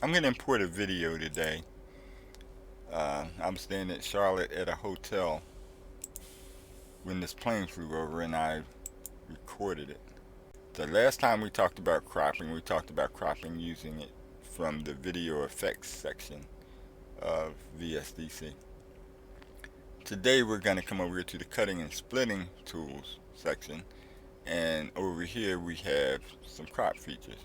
I'm going to import a video today. I'm staying at Charlotte at a hotel when this plane flew over and I recorded it. The last time we talked about cropping using it from the video effects section of Vsdc. Today we're going to come over here to the cutting and splitting tools section, and over here we have some crop features.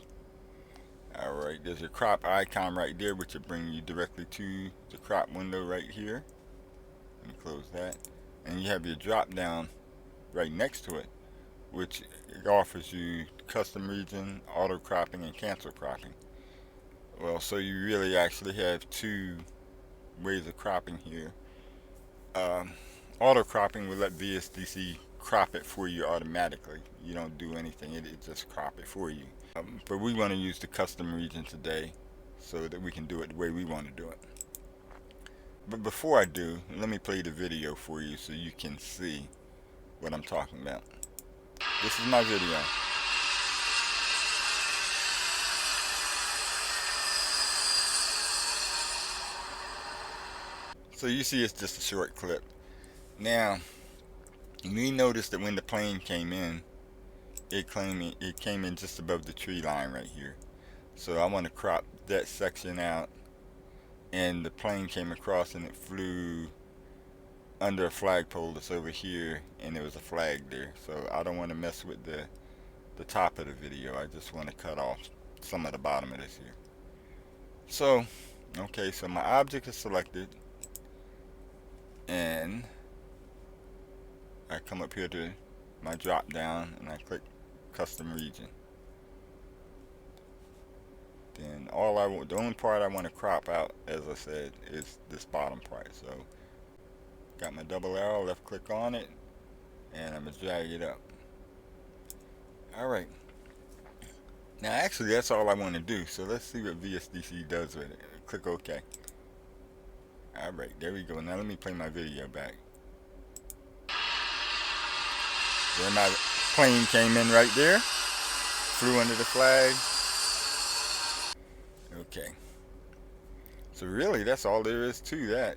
Alright, there's a crop icon right there which will bring you directly to the crop window right here. Let me close that. And you have your drop down right next to it, which offers you custom region, auto cropping, and cancel cropping. Well, so you really actually have two ways of cropping here. Auto cropping will let Vsdc crop it for you automatically. You don't do anything, it just crop it for you. But we want to use the custom region today so that we can do it the way we want to do it. But before I do, let me play the video for you so you can see what I'm talking about. This is my video. So you see it's just a short clip. Now, we noticed that when the plane came in, it came in just above the tree line right here. So I want to crop that section out, and the plane came across and it flew under a flagpole that's over here, and there was a flag there. So I don't want to mess with the top of the video. I just want to cut off some of the bottom of this here. So, okay, so my object is selected, and I come up here to my drop down and I click custom region. Then the only part I want to crop out, as I said, is this bottom part. So got my double arrow, left click on it, and I'm gonna drag it up. Alright, now actually that's all I want to do, so let's see what Vsdc does with it. Click OK. Alright, there we go. Now let me play my video back. There my plane came in right there, flew under the flag. Okay, so really that's all there is to that.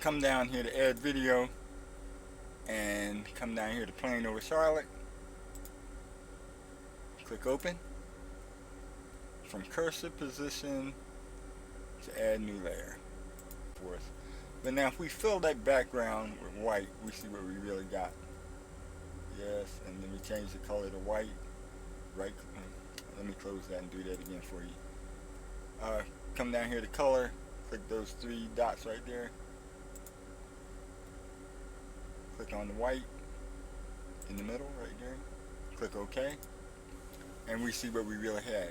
Come down here to add video, and come down here to plane over Charlotte. Click open. From cursor position to add new layer for us. But now if we fill that background with white, we see what we really got. Yes, and then we change the color to white. Right, let me close that and do that again for you. Come down here to color, click those three dots right there. Click on the white in the middle right there. Click OK. And we see what we really had.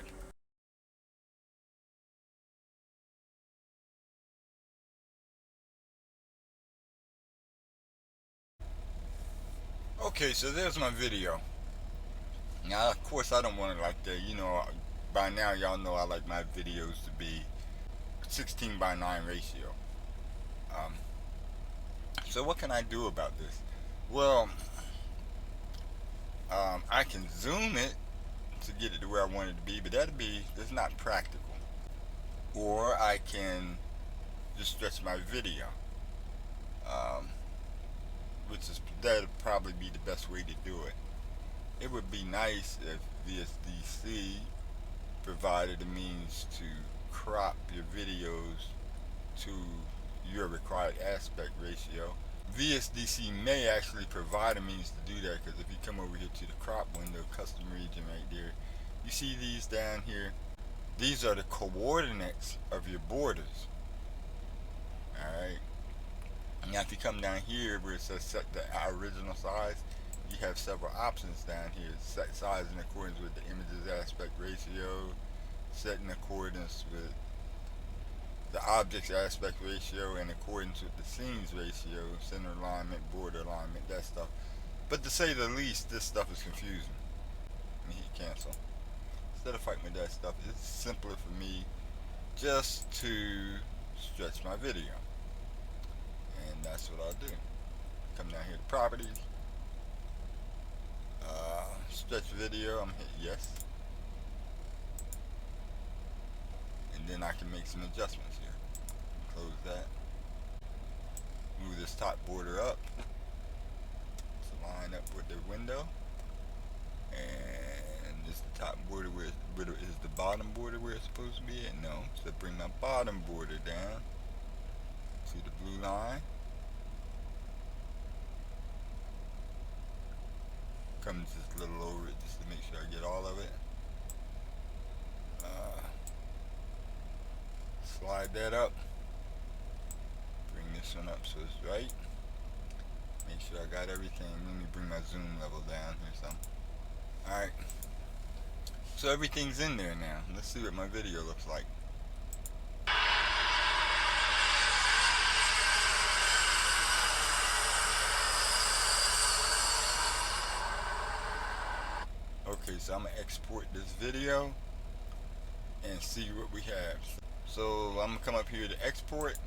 Okay, so there's my video. Now, of course, I don't want it like that. You know, by now y'all know I like my videos to be 16:9 ratio. So what can I do about this? Well, I can zoom it to get it to where I want it to be, but that's not practical. Or I can just stretch my video, that'd probably be the best way to do it. It would be nice if Vsdc provided a means to crop your videos to your required aspect ratio. Vsdc may actually provide a means to do that, because if you come over here to the crop window, custom region right there, you see these down here. These are the coordinates of your borders. Alright. Now if you come down here where it says set the original size, you have several options down here. Set size in accordance with the image's aspect ratio, set in accordance with the object's aspect ratio, in accordance with the scene's ratio, center alignment, border alignment, that stuff. But to say the least, this stuff is confusing. Let me hit cancel. Instead of fighting with that stuff, it's simpler for me just to stretch my video. And that's what I'll do. Come down here to properties, stretch video, I'm hit yes. And then I can make some adjustments here. Close that. Move this top border up to line up with the window. And this is the top border where is the bottom border where it's supposed to be at? No. So bring my bottom border down to the blue line. Come just a little over it just to make sure I get all of it. Slide that up. Bring this one up so it's right. Make sure I got everything. Let me bring my zoom level down here some. Alright. So everything's in there now. Let's see what my video looks like. Okay, so I'm going to export this video and see what we have. So I'm going to come up here to export,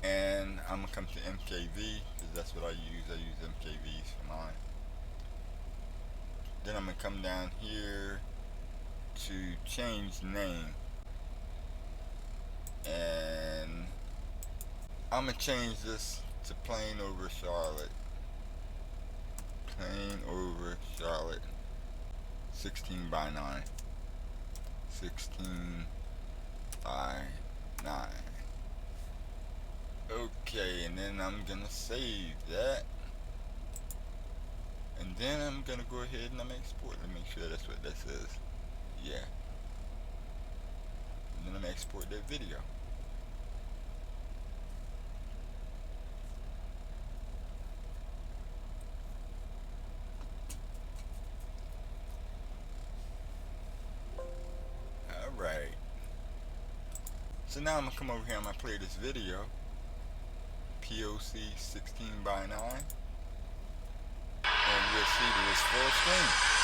and I'm going to come to MKV because that's what I use. I use MKVs for mine. Then I'm going to come down here to change name, and I'm going to change this to plain over Charlotte. Plain over Charlotte 16:9. 16:9. Okay, and then I'm gonna save that, and then I'm gonna go ahead and I'm export to make sure that's what that says. Yeah. And then I'm gonna export that video. Alright. So now I'm gonna come over here and I'm gonna play this video. POC 16:9. And we'll see that it's full screen.